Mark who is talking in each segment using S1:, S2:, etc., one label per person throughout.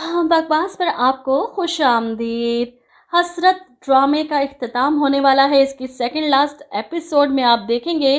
S1: हाँ, बकवास पर आपको खुश आमदीद। हसरत ड्रामे का इख्तिताम होने वाला है। इसकी सेकंड लास्ट एपिसोड में आप देखेंगे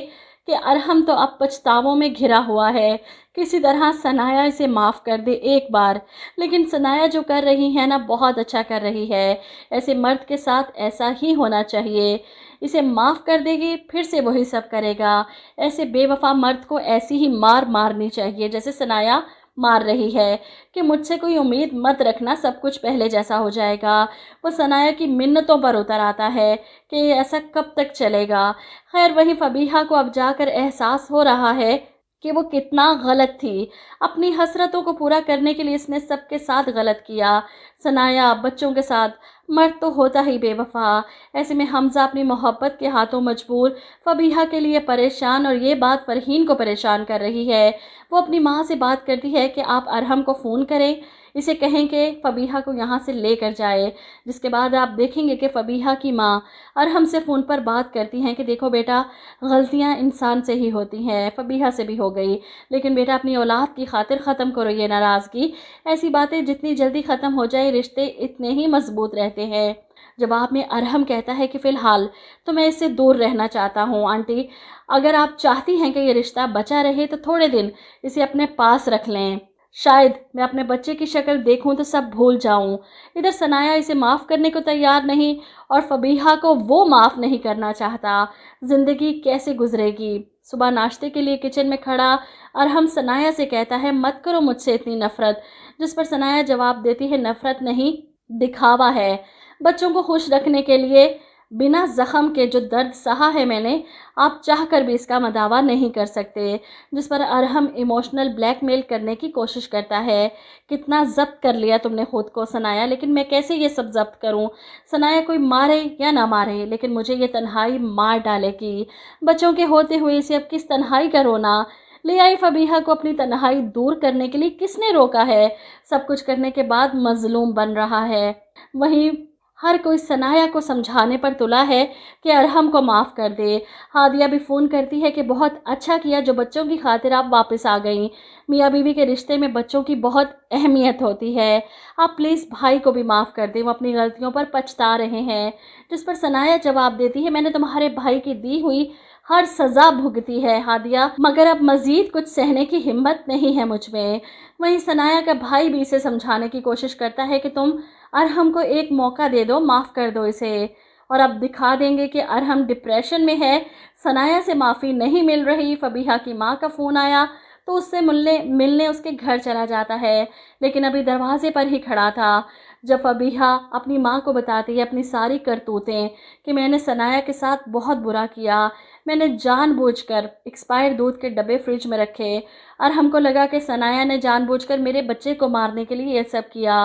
S1: कि अरहम तो अब पछतावों में घिरा हुआ है। किसी तरह सनाया इसे माफ़ कर दे एक बार, लेकिन सनाया जो कर रही है ना, बहुत अच्छा कर रही है। ऐसे मर्द के साथ ऐसा ही होना चाहिए। इसे माफ़ कर देगी, फिर से वही सब करेगा। ऐसे बेवफा मर्द को ऐसी ही मार मारनी चाहिए जैसे सनाया मार रही है कि मुझसे कोई उम्मीद मत रखना, सब कुछ पहले जैसा हो जाएगा। वो सनाया की मिन्नतों पर उतर आता है कि ऐसा कब तक चलेगा। खैर, वहीं फबीहा को अब जाकर एहसास हो रहा है कि वो कितना गलत थी। अपनी हसरतों को पूरा करने के लिए इसने सबके साथ गलत किया, सनाया, बच्चों के साथ। मर्द तो होता ही बेवफा। ऐसे में हमज़ा अपनी मोहब्बत के हाथों मजबूर, फबीहा के लिए परेशान, और ये बात फ़रहीन को परेशान कर रही है। वो अपनी माँ से बात करती है कि आप अरहम को फ़ोन करें, इसे कहें कि फ़बीहा को यहाँ से लेकर जाए। जिसके बाद आप देखेंगे कि फ़बीहा की माँ अरहम से फ़ोन पर बात करती हैं कि देखो बेटा, गलतियाँ इंसान से ही होती हैं, फ़बीहा से भी हो गई, लेकिन बेटा अपनी औलाद की खातिर ख़त्म करो ये नाराज़गी। ऐसी बातें जितनी जल्दी ख़त्म हो जाए, रिश्ते इतने ही मजबूत रहते हैं। जवाब में अरहम कहता है कि फ़िलहाल तो मैं इससे दूर रहना चाहता हूँ आंटी। अगर आप चाहती हैं कि ये रिश्ता बचा रहे तो थोड़े दिन इसे अपने पास रख लें। शायद मैं अपने बच्चे की शक्ल देखूं तो सब भूल जाऊं। इधर सनाया इसे माफ़ करने को तैयार नहीं, और फबीहा को वो माफ़ नहीं करना चाहता। ज़िंदगी कैसे गुजरेगी। सुबह नाश्ते के लिए किचन में खड़ा अरहम सनाया से कहता है, मत करो मुझसे इतनी नफ़रत। जिस पर सनाया जवाब देती है, नफ़रत नहीं, दिखावा है। बच्चों को खुश रखने के लिए बिना ज़ख्म के जो दर्द सहा है मैंने, आप चाह कर भी इसका मदावा नहीं कर सकते। जिस पर अरहम इमोशनल ब्लैकमेल करने की कोशिश करता है। कितना ज़ब्त कर लिया तुमने खुद को सनाया, लेकिन मैं कैसे ये सब ज़ब्त करूं। सनाया कोई मारे या ना मारे, लेकिन मुझे ये तन्हाई मार डालेगी। बच्चों के होते हुए इसे अब किस तन्हाई का रोना। ले आई फबीहा को अपनी तन्हाई दूर करने के लिए किसने रोका है। सब कुछ करने के बाद मजलूम बन रहा है। वहीं हर कोई सनाया को समझाने पर तुला है कि अरहम को माफ़ कर दे। हादिया भी फ़ोन करती है कि बहुत अच्छा किया जो बच्चों की खातिर आप वापस आ गईं। मियाँ बीवी के रिश्ते में बच्चों की बहुत अहमियत होती है। आप प्लीज़ भाई को भी माफ़ कर दें, वो अपनी गलतियों पर पछता रहे हैं। जिस पर सनाया जवाब देती है, मैंने तुम्हारे भाई की दी हुई हर सज़ा भुगती है हादिया, मगर अब मज़ीद कुछ सहने की हिम्मत नहीं है मुझ में। वहीं सनाया का भाई भी इसे समझाने की कोशिश करता है कि तुम अरहम को एक मौका दे दो, माफ़ कर दो इसे, और अब दिखा देंगे कि अरहम डिप्रेशन में है। सनाया से माफ़ी नहीं मिल रही। फबीहा की माँ का फ़ोन आया तो उससे मिलने उसके घर चला जाता है, लेकिन अभी दरवाजे पर ही खड़ा था जब फबीहा अपनी माँ को बताती है अपनी सारी करतूतें कि मैंने सनाया के साथ बहुत बुरा किया। मैंने जानबूझकर एक्सपायर्ड दूध के डब्बे फ्रिज में रखे, और हमको लगा कि सनाया ने जानबूझकर मेरे बच्चे को मारने के लिए ये सब किया।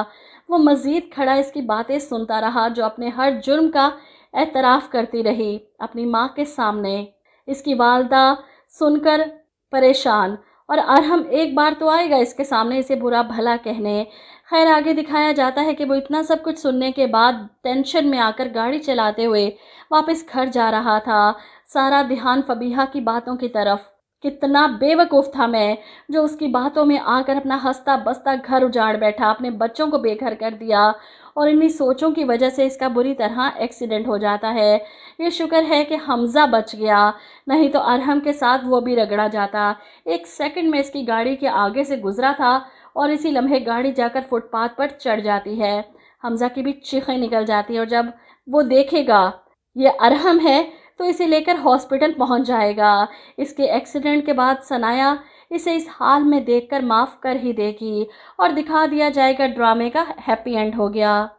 S1: वो मज़ीद खड़ा इसकी बातें सुनता रहा, जो अपने हर जुर्म का एतराफ़ करती रही अपनी माँ के सामने। इसकी वालदा सुनकर परेशान, और अरहम एक बार तो आएगा इसके सामने इसे बुरा भला कहने। खैर, आगे दिखाया जाता है कि वो इतना सब कुछ सुनने के बाद टेंशन में आकर गाड़ी चलाते हुए वापस घर जा रहा था। सारा ध्यान फबीहा की बातों की तरफ। कितना बेवकूफ़ था मैं, जो उसकी बातों में आकर अपना हंसता बसता घर उजाड़ बैठा, अपने बच्चों को बेघर कर दिया, और इन्हीं सोचों की वजह से इसका बुरी तरह एक्सीडेंट हो जाता है। ये शुक्र है कि हमज़ा बच गया, नहीं तो अरहम के साथ वो भी रगड़ा जाता। एक सेकंड में इसकी गाड़ी के आगे से गुजरा था, और इसी लम्हे गाड़ी जाकर फुटपाथ पर चढ़ जाती है। हमज़ा की भी चीखें निकल जाती है, और जब वो देखेगा ये अरहम है तो इसे लेकर हॉस्पिटल पहुंच जाएगा। इसके एक्सीडेंट के बाद सनाया इसे इस हाल में देखकर माफ़ कर ही देगी, और दिखा दिया जाएगा ड्रामे का हैप्पी एंड हो गया।